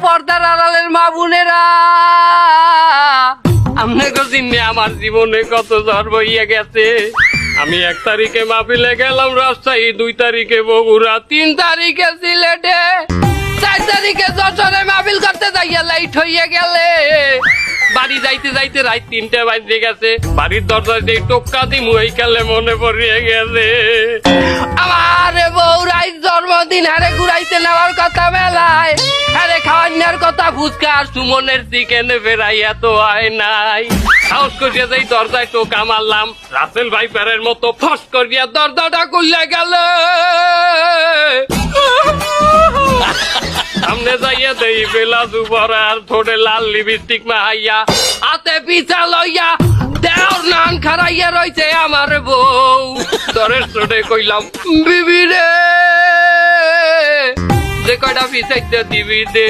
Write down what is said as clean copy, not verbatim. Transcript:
পর্দার আড়ালের মা বোনেরা, আপনাকে চিনে আমার জীবনে কত ঝড় বইয়া গেছে। আমি 1 তারিখে মাহফিলে গেলাম রাজশাহী, 2 তারিখে বগুড়া, 3 তারিখে সিলেটে, 4 তারিখে যশোরে মাহফিল করতে যাইয়া লাইট হইয়া গেলে। বাড়ি যাইতে যাইতে রাত 3টে বাজে গেছে। বাড়ির দরজায় যে টোক্কা দিমু এই কালে মনে পড়িয়া গেছে আমার বউ রাইত জন্মদিন হারে ঘুরাইতে নেওয়ার কথা মেলায়, আরে খাওয়ানোর কথা ফুচকা আর সুমনের চিকেন ফেরাইয়া তো হয় নাই। সাহস করিয়া যাই দরজায় টোকা মারলাম, রাসেল ভাই প্যারের মতো ফস করিয়া দরজাটা খুললে গেল। সামনে যাইয়া দেই বেলা দুপুর আর থোড়ে লাল লিপস্টিক মাহাইয়া, হাতে পিছা লইয়া দেওর নান খারাইয়া রইছে আমার বউ। দরের চোটে কইলাম বিবি রে, যে কয়টা পিছাইতে দিবি দে।